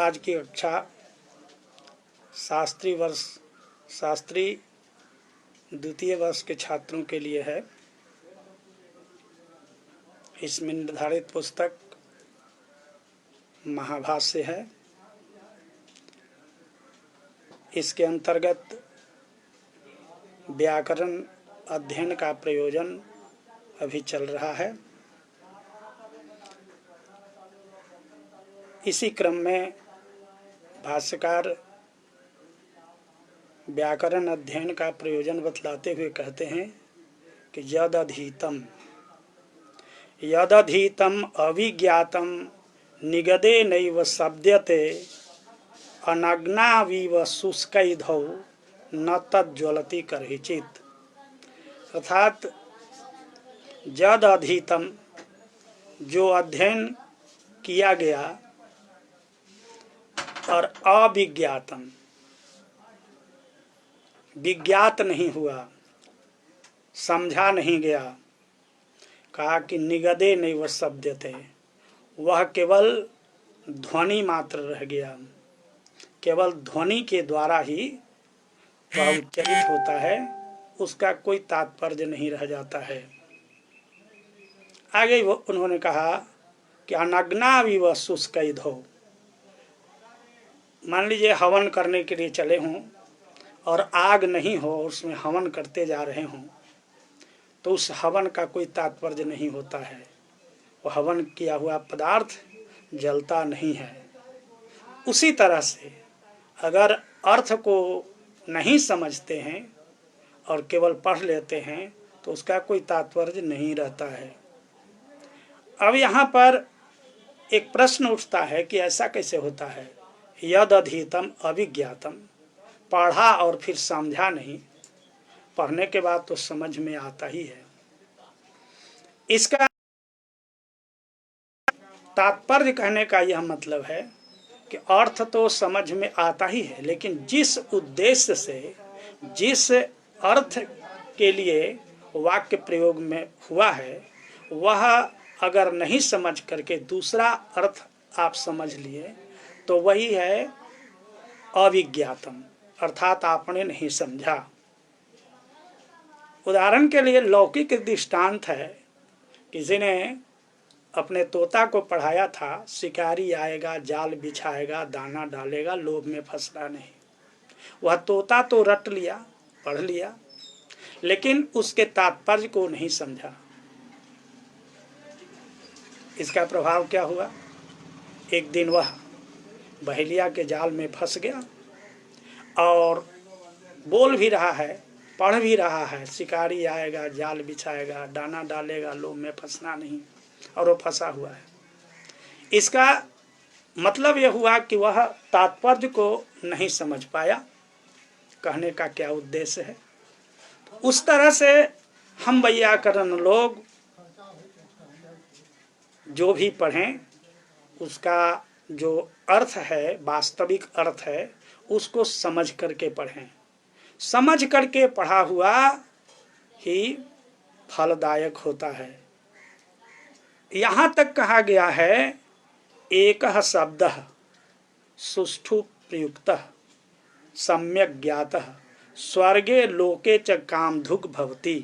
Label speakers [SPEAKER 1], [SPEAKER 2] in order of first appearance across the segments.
[SPEAKER 1] आज की कक्षा शास्त्री द्वितीय वर्ष के छात्रों के लिए है। इसमें निर्धारित पुस्तक महाभाष्य है। इसके अंतर्गत व्याकरण अध्ययन का प्रयोजन अभी चल रहा है। इसी क्रम में भाष्यकार व्याकरण अध्ययन का प्रयोजन बतलाते हुए कहते हैं कि यदधीतम अविज्ञातम निगदे नैव शब्द्यते अनग्नाविव शुष्कैधौ न तज्ज्वलति कर्हिचित्। अर्थात यद अधीतम, जो अध्ययन किया गया, और अविज्ञातम, विज्ञात नहीं हुआ, समझा नहीं गया। कहा कि निगदे नैव शब्द्यते, वह केवल ध्वनि मात्र रह गया। केवल ध्वनि के द्वारा ही वह उच्चरित होता है, उसका कोई तात्पर्य नहीं रह जाता है। आगे उन्होंने कहा कि अनग्नाविव शुष्कैधौ, मान लीजिए हवन करने के लिए चले हों और आग नहीं हो, उसमें हवन करते जा रहे हों, तो उस हवन का कोई तात्पर्य नहीं होता है। वो हवन किया हुआ पदार्थ जलता नहीं है। उसी तरह से अगर अर्थ को नहीं समझते हैं और केवल पढ़ लेते हैं तो उसका कोई तात्पर्य नहीं रहता है। अब यहाँ पर एक प्रश्न उठता है कि ऐसा कैसे होता है। यद अधीतम अविज्ञातम, पढ़ा और फिर समझा नहीं, पढ़ने के बाद तो समझ में आता ही है। इसका तात्पर्य कहने का यह मतलब है कि अर्थ तो समझ में आता ही है, लेकिन जिस उद्देश्य से, जिस अर्थ के लिए वाक्य प्रयोग में हुआ है, वह अगर नहीं समझ करके दूसरा अर्थ आप समझ लिए तो वही है अविज्ञातम, अर्थात आपने नहीं समझा। उदाहरण के लिए लौकिक दृष्टांत है। किसी ने अपने तोता को पढ़ाया था, शिकारी आएगा, जाल बिछाएगा, दाना डालेगा, लोभ में फंसना नहीं। वह तोता तो रट लिया, पढ़ लिया, लेकिन उसके तात्पर्य को नहीं समझा। इसका प्रभाव क्या हुआ? एक दिन वह बहेलिया के जाल में फंस गया और बोल भी रहा है, पढ़ भी रहा है, शिकारी आएगा, जाल बिछाएगा, दाना डालेगा, लोभ में फंसना नहीं, और वो फंसा हुआ है। इसका मतलब यह हुआ कि वह तात्पर्य को नहीं समझ पाया। कहने का क्या उद्देश्य है। उस तरह से हम व्याकरण लोग जो भी पढ़ें, उसका जो अर्थ है, वास्तविक अर्थ है, उसको समझ करके पढ़ें। समझ करके पढ़ा हुआ ही फलदायक होता है। यहाँ तक कहा गया है, एकः शब्दः सुष्ठु प्रयुक्तः सम्यक् ज्ञातः स्वर्गे लोके च कामधुग् भवति।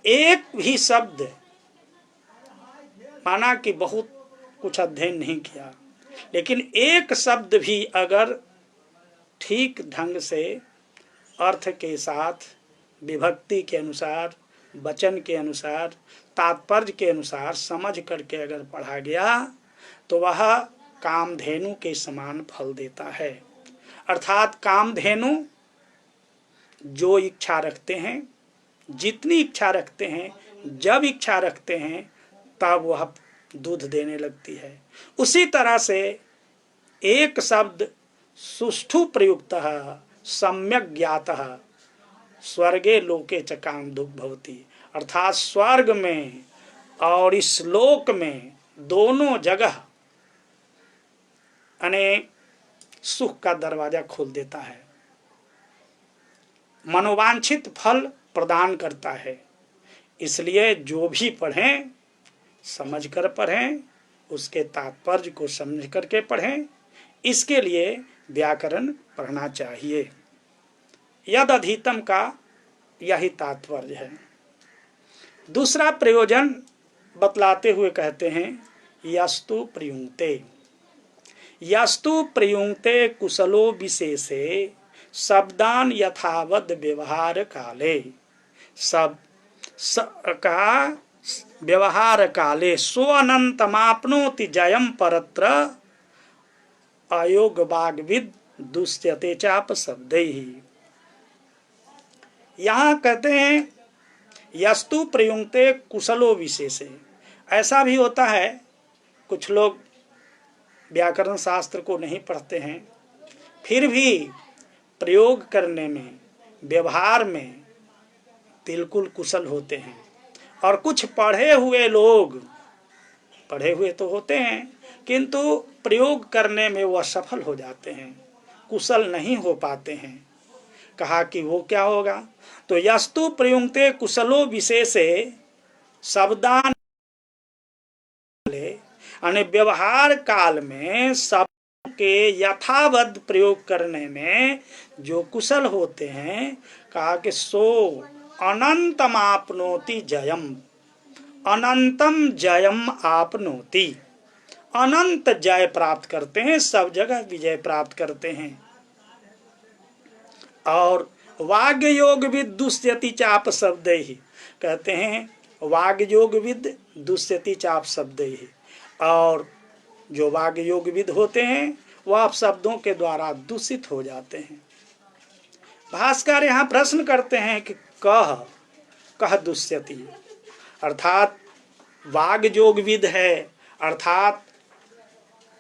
[SPEAKER 1] एक भी शब्द, माना कि बहुत कुछ अध्ययन नहीं किया, लेकिन एक शब्द भी अगर ठीक ढंग से अर्थ के साथ, विभक्ति के अनुसार, वचन के अनुसार, तात्पर्य के अनुसार समझ करके अगर पढ़ा गया तो वह कामधेनु के समान फल देता है। अर्थात कामधेनु जो इच्छा रखते हैं, जितनी इच्छा रखते हैं, जब इच्छा रखते हैं, तब वह दूध देने लगती है। उसी तरह से एक शब्द सुष्ठु प्रयुक्तः सम्यक् ज्ञातः स्वर्गे लोके च कामधुग् भवति, अर्थात स्वर्ग में और इस लोक में दोनों जगह अनेक सुख का दरवाजा खोल देता है, मनोवांछित फल प्रदान करता है। इसलिए जो भी पढ़ें, समझ कर पढ़ें, उसके तात्पर्य को समझ करके पढ़ें। इसके लिए व्याकरण पढ़ना चाहिए। यद अधीतम का यही तात्पर्य है। दूसरा प्रयोजन बतलाते हुए कहते हैं यस्तु प्रयुंक्ते। यस्तु प्रयुंक्ते कुशलो विशेषे शब्दान यथावद व्यवहार काले। सब का व्यवहार काले सो अनंतमाप्नोति जयम परत्र अयोग वाग्विद दुष्यते चाप शब्दैहि। यहाँ कहते हैं यस्तु प्रयुंक्ते कुशलो विशेषे। ऐसा भी होता है, कुछ लोग व्याकरण शास्त्र को नहीं पढ़ते हैं, फिर भी प्रयोग करने में, व्यवहार में बिल्कुल कुशल होते हैं। और कुछ पढ़े हुए लोग, पढ़े हुए तो होते हैं किंतु प्रयोग करने में वह सफल हो जाते हैं, कुशल नहीं हो पाते हैं। कहा कि वो क्या होगा? तो यस्तु प्रयुंक्ते कुशलो विशेषे शब्दान, यानी व्यवहार काल में शब्द के यथावत प्रयोग करने में जो कुशल होते हैं, कहा कि सो अनंतम आपनोति जयम। अनंतम जयम आपनोति, अनंत जय प्राप्त करते हैं, सब जगह विजय प्राप्त करते हैं। और वाग योग विद दुष्यति चाप शब्द ही, कहते हैं वाग योग विद दुष्यति चाप शब्द ही। और जो वाग योग विद होते हैं वह आप शब्दों के द्वारा दूषित हो जाते हैं। भास्कर यहाँ प्रश्न करते हैं कि कह दुष्यति, अर्थात वाग योग विद है, अर्थात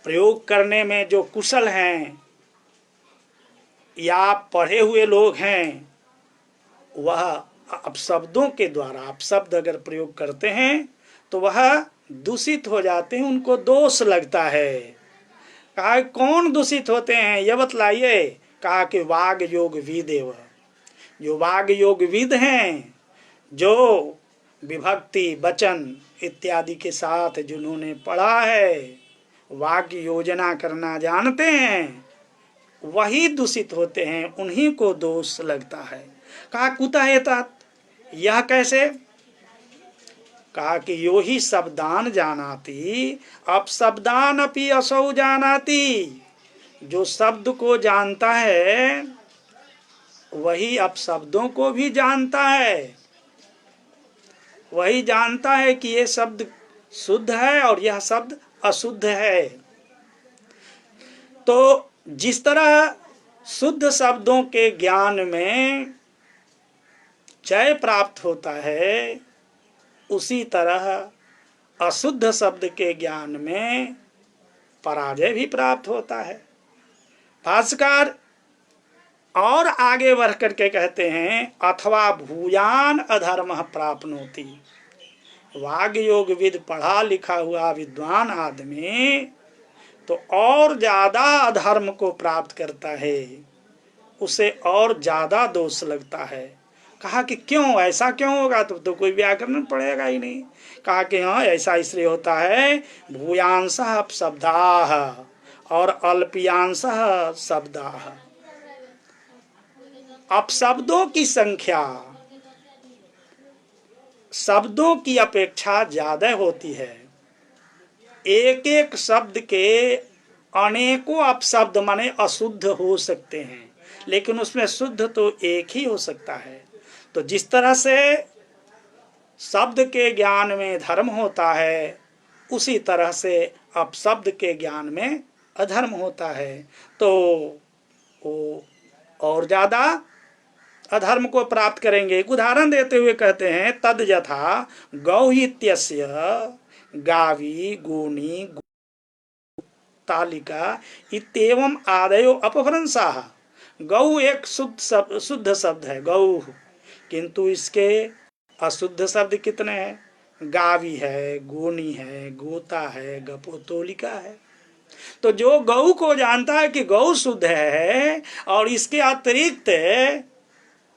[SPEAKER 1] प्रयोग करने में जो कुशल हैं या पढ़े हुए लोग हैं, वह अपशब्दों के द्वारा, अपशब्द अगर प्रयोग करते हैं तो वह दूषित हो जाते हैं, उनको दोष लगता है। कहा कौन दूषित होते हैं यह बतलाइए? कहा कि वाग योग विदेव, जो वाग योग विद हैं, जो विभक्ति वचन इत्यादि के साथ जिन्होंने पढ़ा है, वाक्य योजना करना जानते हैं, वही दूषित होते हैं, उन्हीं को दोष लगता है। कहा कुतः एतत्, यह कैसे? कहा कि यो ही शब्दान जानाति अपशब्दान अपि असौ जानाति। जो शब्द को जानता है वही अपशब्दों को भी जानता है, वही जानता है कि ये शब्द शुद्ध है और यह शब्द अशुद्ध है। तो जिस तरह शुद्ध शब्दों के ज्ञान में जय प्राप्त होता है, उसी तरह अशुद्ध शब्द के ज्ञान में पराजय भी प्राप्त होता है। भाष्यकार और आगे बढ़ करके कहते हैं अथवा भूयान अधर्म प्राप्नोति। वाग योग विद पढ़ा लिखा हुआ विद्वान आदमी तो और ज्यादा अधर्म को प्राप्त करता है, उसे और ज्यादा दोष लगता है। कहा कि क्यों, ऐसा क्यों होगा? तो कोई व्याकरण पढ़ेगा ही नहीं। कहा कि हाँ, ऐसा इसलिए होता है भूयांशः अपशब्दाः और अल्पयांशः शब्दाः। अपशब्दों की संख्या शब्दों की अपेक्षा ज्यादा होती है। एक एक शब्द के अनेकों अपशब्द माने अशुद्ध हो सकते हैं, लेकिन उसमें शुद्ध तो एक ही हो सकता है। तो जिस तरह से शब्द के ज्ञान में धर्म होता है, उसी तरह से अपशब्द के ज्ञान में अधर्म होता है। तो वो और ज्यादा अधर्म को प्राप्त करेंगे। एक उदाहरण देते हुए कहते हैं तद यथा गौ इत्यस्य गावी गोनी तालिका इत्येवं आदयो अपभ्रंशाः। गौ एक शुद्ध शब्द है गौ, किंतु इसके अशुद्ध शब्द कितने हैं? गावी है, गोनी है, गोता है, गपोतोलिका है। तो जो गौ को जानता है कि गौ शुद्ध है और इसके अतिरिक्त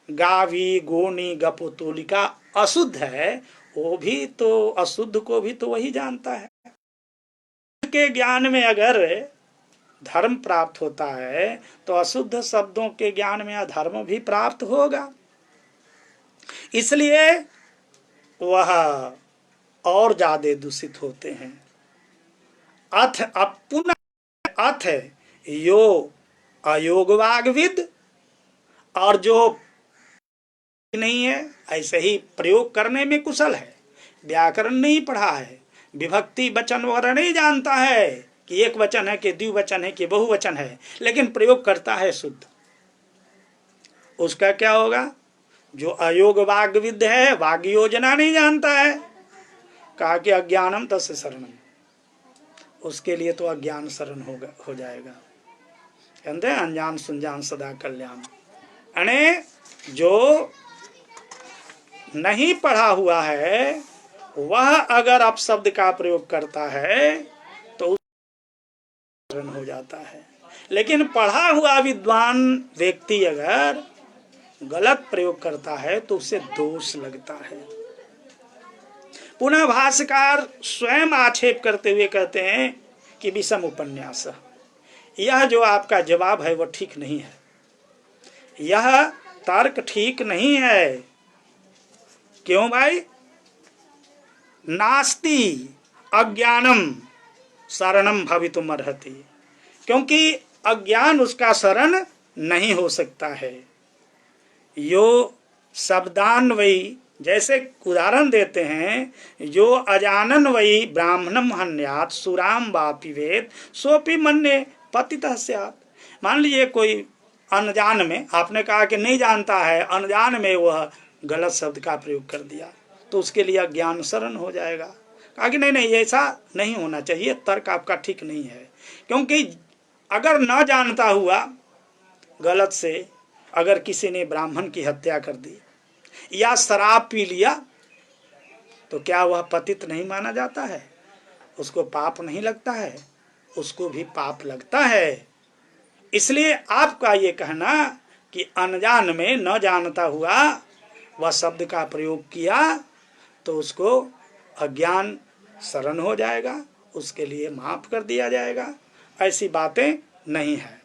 [SPEAKER 1] गावी गोनी गपोतोलिका अशुद्ध है, वो भी तो अशुद्ध को भी तो वही जानता है। के ज्ञान में अगर धर्म प्राप्त होता है तो अशुद्ध शब्दों के ज्ञान में अधर्म भी प्राप्त होगा। इसलिए वह और ज्यादा दूषित होते हैं। अथ अब पुनः अथ यो अयोगवागविद, और जो नहीं है ऐसे ही प्रयोग करने में कुशल है, व्याकरण नहीं पढ़ा है, विभक्ति वचन वगैरह नहीं जानता है कि एक वचन है कि द्विवचन है कि बहुवचन है, लेकिन प्रयोग करता है शुद्ध, उसका क्या होगा? जो अयोग वाग्विद है, वाग योजना नहीं जानता है, कहा कि अज्ञानम तस्य शरणम, उसके लिए तो अज्ञान शरण हो जाएगा। कहते हैं अनजान सुनजान सदा कल्याण। यानी जो नहीं पढ़ा हुआ है वह अगर अपशब्द का प्रयोग करता है तो शरण हो जाता है, लेकिन पढ़ा हुआ विद्वान व्यक्ति अगर गलत प्रयोग करता है तो उसे दोष लगता है। पुनः भाष्यकार स्वयं आक्षेप करते हुए कहते हैं कि विषम उपन्यास, यह जो आपका जवाब है वह ठीक नहीं है, यह तर्क ठीक नहीं है। क्यों भाई? नास्ति अज्ञानम शरणम भवितुम अर्हति, क्योंकि अज्ञान उसका शरण नहीं हो सकता है। यो शब्दान्वयी, जैसे उदाहरण देते हैं, जो अजानन वही ब्राह्मणम हन्यात सुराम वापि वेद सोपि मन्ये पतितः स्यात्। मान लीजिए कोई अनजान में, आपने कहा कि नहीं जानता है, अनजान में वह गलत शब्द का प्रयोग कर दिया तो उसके लिए अज्ञान शरण हो जाएगा। कहा कि नहीं नहीं ऐसा नहीं होना चाहिए, तर्क आपका ठीक नहीं है, क्योंकि अगर न जानता हुआ गलत से अगर किसी ने ब्राह्मण की हत्या कर दी या शराब पी लिया तो क्या वह पतित नहीं माना जाता है? उसको पाप नहीं लगता है? उसको भी पाप लगता है। इसलिए आपका ये कहना कि अनजान में न जानता हुआ वह शब्द का प्रयोग किया तो उसको अज्ञान शरण हो जाएगा, उसके लिए माफ कर दिया जाएगा, ऐसी बातें नहीं है।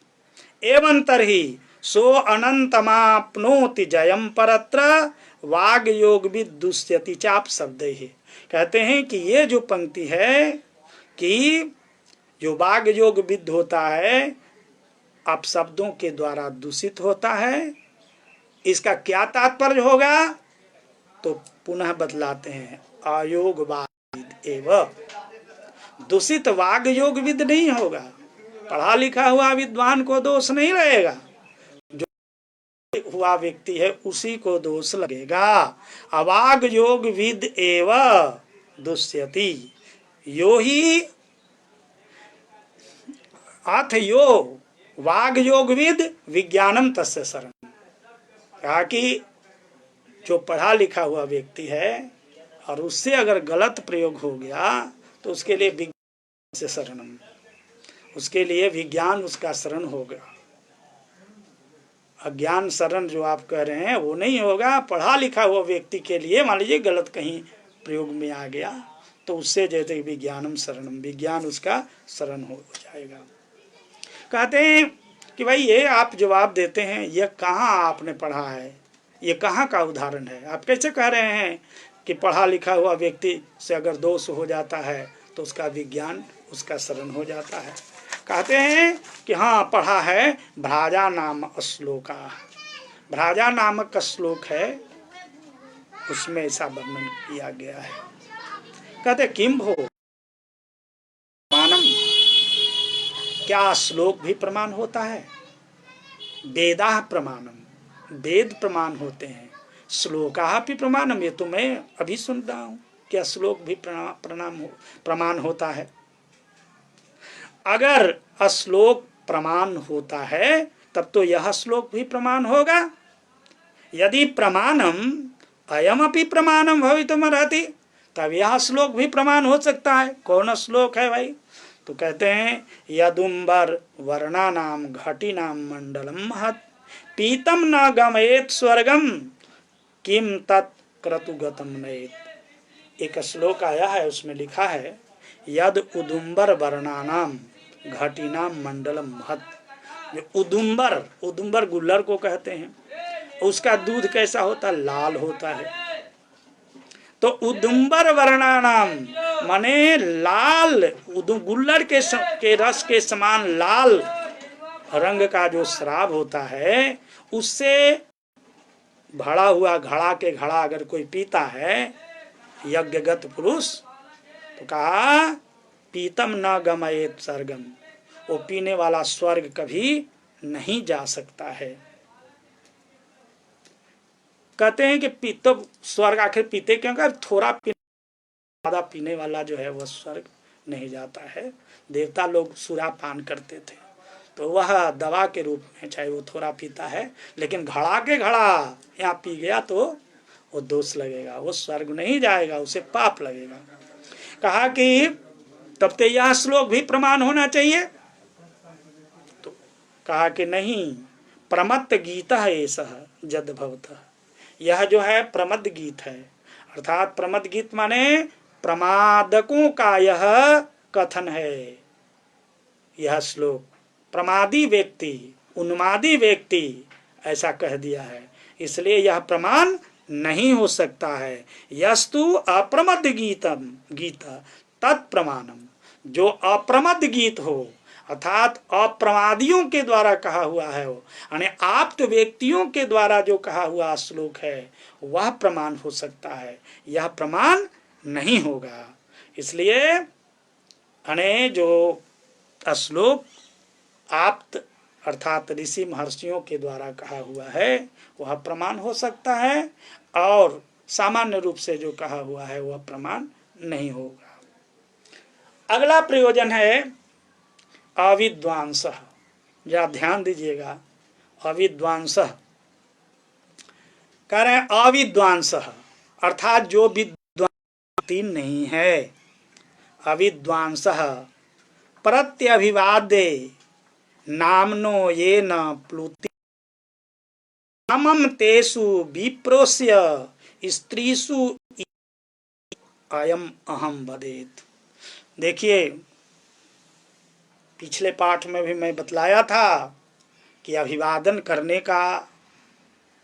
[SPEAKER 1] एवं तरही सो अनंतमाप्नोति जयम परत्र वाग योग विदुष्यति चाप शब्द ही। कहते हैं कि ये जो पंक्ति है कि जो वाग योग विद होता है आप शब्दों के द्वारा दूषित होता है, इसका क्या तात्पर्य होगा? तो पुनः बतलाते हैं, अयोग वाग एवं दूषित वाग योग विद नहीं होगा। पढ़ा लिखा हुआ विद्वान को दोष नहीं रहेगा, जो हुआ व्यक्ति है उसी को दोष लगेगा। अवाग योग विद एवं दुष्यति यो ही अथ यो वाग योग विद विज्ञानम तस्य शरण। कहा कि जो पढ़ा लिखा हुआ व्यक्ति है और उससे अगर गलत प्रयोग हो गया तो उसके लिए विज्ञान से शरणम, उसके लिए विज्ञान उसका शरण होगा। अज्ञान शरण जो आप कह रहे हैं वो नहीं होगा। पढ़ा लिखा हुआ व्यक्ति के लिए मान लीजिए गलत कहीं प्रयोग में आ गया तो उससे जैसे विज्ञानम शरणम, विज्ञान उसका शरण हो जाएगा। कहते हैं कि भाई ये आप जवाब देते हैं, ये कहाँ आपने पढ़ा है, ये कहाँ का उदाहरण है? आप कैसे कह रहे हैं कि पढ़ा लिखा हुआ व्यक्ति से अगर दोष हो जाता है तो उसका विज्ञान उसका शरण हो जाता है? कहते हैं कि हाँ पढ़ा है, भ्राजा नाम श्लोका, भ्राजा नामक श्लोक है, उसमें ऐसा वर्णन किया गया है। कहते किम भो प्रमाणम, क्या श्लोक भी प्रमाण होता है? वेदा प्रमाणम, वेद प्रमाण होते हैं, श्लोका भी प्रमाणम। ये तो मैं अभी सुन रहा हूँ, क्या श्लोक भी प्रमाण होता है? अगर श्लोक प्रमाण होता है तब तो यह श्लोक भी प्रमाण होगा। यदि प्रमाणम अयमपि प्रमाणम भवितुमर्हति, तब यह श्लोक भी प्रमाण हो सकता है। कौन श्लोक है भाई? तो कहते हैं यदुम्बर वर्णानाम घटिनाम मंडलम महत् पीतम न गमयेत स्वर्गम किम तत् क्रतुगतम नयेत। एक श्लोक आया है, उसमें लिखा है यद उदुम्बर वर्णानाम घटिनाम मंडलम महत। जो उदुम्बर, उदुम्बर गुल्लर को कहते हैं, उसका दूध कैसा होता है? लाल होता है। तो उदुम्बर वर्णानाम माने लाल, गुल्लर के रस के समान लाल रंग का जो शराब होता है, उससे भरा हुआ घड़ा के घड़ा अगर कोई पीता है यज्ञगत पुरुष, तो कहा पीतम न गमयेत सर्गम, वो पीने वाला स्वर्ग कभी नहीं जा सकता है। कहते हैं कि तो स्वर्ग आखिर पीते क्यों? थोड़ा ज्यादा पीने वाला जो है वह स्वर्ग नहीं जाता है। देवता लोग सुरापान करते थे, तो वह दवा के रूप में, चाहे वो थोड़ा पीता है, लेकिन घड़ा के घड़ा यहाँ पी गया तो वो दोष लगेगा, वो स्वर्ग नहीं जाएगा, उसे पाप लगेगा। कहा कि तब तो यह श्लोक भी प्रमाण होना चाहिए। तो कहा कि नहीं, प्रमत्त गीता है ऐसा जद भवतः, यह जो है प्रमद गीत है, अर्थात प्रमद गीत माने प्रमादकों का यह कथन है। यह श्लोक प्रमादी व्यक्ति, उन्मादी व्यक्ति ऐसा कह दिया है, इसलिए यह प्रमाण नहीं हो सकता है। यस्तु अप्रमद गीतम गीता तत्प्रमाणम, जो अप्रमद गीत हो अर्थात अप्रमादियों के द्वारा कहा हुआ है, वो यानी आप्त व्यक्तियों के द्वारा जो कहा हुआ श्लोक है वह प्रमाण हो सकता है, यह प्रमाण नहीं होगा। इसलिए अने जो श्लोक आप्त अर्थात ऋषि महर्षियों के द्वारा कहा हुआ है वह प्रमाण हो सकता है, और सामान्य रूप से जो कहा हुआ है वह प्रमाण नहीं होगा। अगला प्रयोजन है अविद्वांसः। जरा ध्यान दीजिएगा, अविद्वांसः कह रहे हैं, अविद्वांसः अर्थात जो विद्वान नहीं है, अविद्वांसः प्रत्यभिवादे नामनो ये न प्लुति नामम तेषु विप्रोस्य स्त्रीषु अयम अहम वदेत। देखिए, पिछले पाठ में भी मैं बतलाया था कि अभिवादन करने का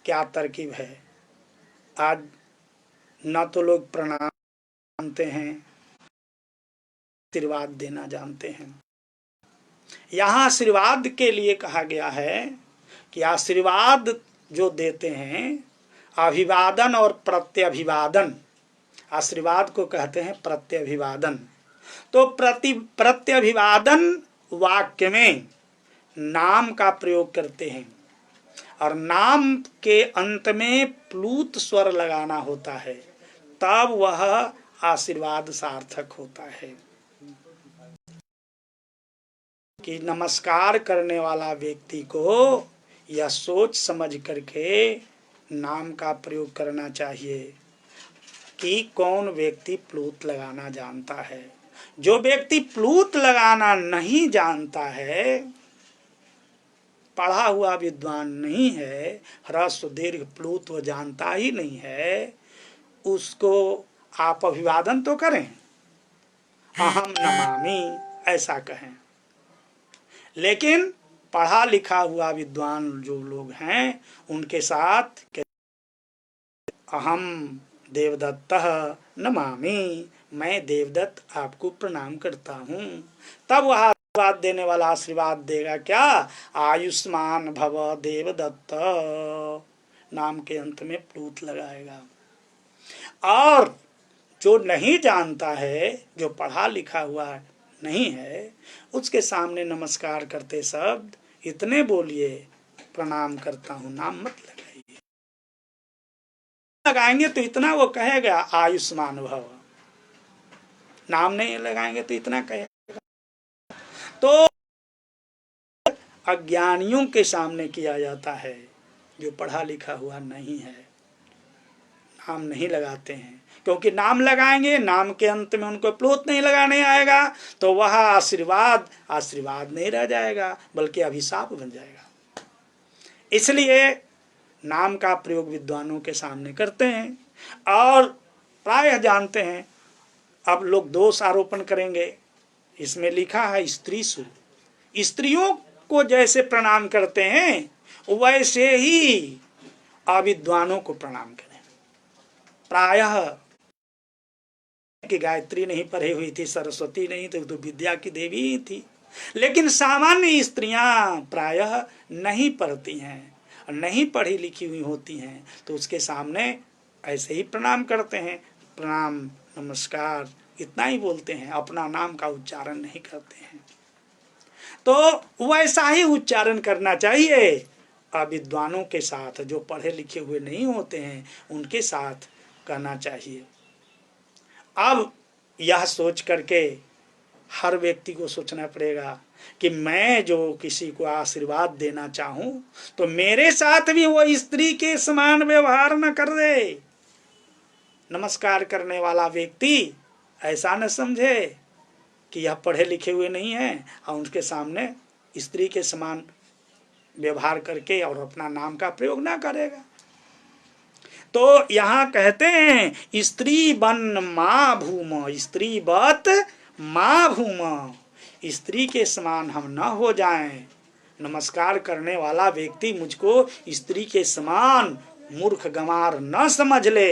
[SPEAKER 1] क्या तरकीब है। आज न तो लोग प्रणाम जानते हैं, आशीर्वाद देना जानते हैं। यहाँ आशीर्वाद के लिए कहा गया है कि आशीर्वाद जो देते हैं, अभिवादन और प्रत्यभिवादन, आशीर्वाद को कहते हैं प्रत्यभिवादन। तो प्रत्यभिवादन वाक्य में नाम का प्रयोग करते हैं, और नाम के अंत में प्लूत स्वर लगाना होता है, तब वह आशीर्वाद सार्थक होता है। कि नमस्कार करने वाला व्यक्ति को यह सोच समझ करके नाम का प्रयोग करना चाहिए कि कौन व्यक्ति प्लूत लगाना जानता है। जो व्यक्ति प्लूत लगाना नहीं जानता है, पढ़ा हुआ विद्वान नहीं है, ह्रस्व दीर्घ प्लूत वो जानता ही नहीं है, उसको आप अभिवादन तो करें, अहम नमामि ऐसा कहें। लेकिन पढ़ा लिखा हुआ विद्वान जो लोग हैं उनके साथ अहम देवदत्तः नमामि, मैं देवदत्त आपको प्रणाम करता हूँ, तब वह आशीर्वाद देने वाला आशीर्वाद देगा क्या? आयुष्मान भव देवदत्त, नाम के अंत में प्लूत लगाएगा। और जो नहीं जानता है, जो पढ़ा लिखा हुआ नहीं है, उसके सामने नमस्कार करते शब्द इतने बोलिए, प्रणाम करता हूँ, नाम मत लगाइए। लगाएंगे तो इतना वो कहेगा आयुष्मान भव, नाम नहीं लगाएंगे तो इतना कहेगा। तो अज्ञानियों के सामने किया जाता है, जो पढ़ा लिखा हुआ नहीं है, नाम नहीं लगाते हैं, क्योंकि नाम लगाएंगे, नाम के अंत में उनको प्लूत नहीं लगाने आएगा, तो वह आशीर्वाद नहीं रह जाएगा, बल्कि अभिशाप बन जाएगा। इसलिए नाम का प्रयोग विद्वानों के सामने करते हैं, और प्रायः जानते हैं अब लोग दोष आरोपण करेंगे, इसमें लिखा है स्त्रीसु, स्त्रियों को जैसे प्रणाम करते हैं वैसे ही अविद्वानों को प्रणाम करें। प्रायः कि गायत्री नहीं पढ़ी हुई थी, सरस्वती नहीं थी, तो विद्या की देवी ही थी, लेकिन सामान्य स्त्रियां प्रायः नहीं पढ़ती हैं, नहीं पढ़ी लिखी हुई होती हैं, तो उसके सामने ऐसे ही प्रणाम करते हैं, प्रणाम नमस्कार इतना ही बोलते हैं, अपना नाम का उच्चारण नहीं करते हैं। तो वैसा ही उच्चारण करना चाहिए अविद्वानों के साथ, जो पढ़े लिखे हुए नहीं होते हैं उनके साथ करना चाहिए। अब यह सोच करके हर व्यक्ति को सोचना पड़ेगा कि मैं जो किसी को आशीर्वाद देना चाहूं तो मेरे साथ भी वो स्त्री के समान व्यवहार न कर दे। नमस्कार करने वाला व्यक्ति ऐसा न समझे कि यह पढ़े लिखे हुए नहीं है और उनके सामने स्त्री के समान व्यवहार करके और अपना नाम का प्रयोग ना करेगा। तो यहाँ कहते हैं स्त्री बन माँ भूम, स्त्री बत माँ भूम, स्त्री के समान हम न हो जाएं। नमस्कार करने वाला व्यक्ति मुझको स्त्री के समान मूर्ख गंवार न समझ ले,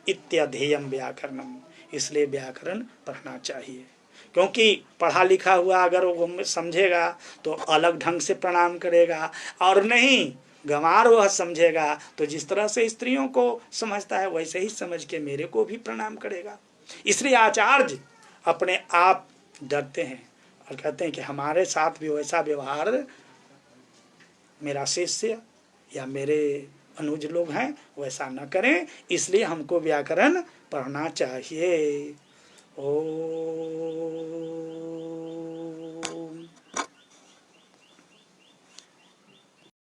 [SPEAKER 1] इत्यधेयम व्याकरणम, इसलिए व्याकरण पढ़ना चाहिए। क्योंकि पढ़ा लिखा हुआ अगर वो समझेगा तो अलग ढंग से प्रणाम करेगा, और नहीं गंवार वह समझेगा तो जिस तरह से स्त्रियों को समझता है वैसे ही समझ के मेरे को भी प्रणाम करेगा। इसलिए आचार्य अपने आप डरते हैं और कहते हैं कि हमारे साथ भी वैसा व्यवहार मेरा शिष्य या मेरे अनुज लोग हैं वैसा न करें, इसलिए हमको व्याकरण पढ़ना चाहिए। ओ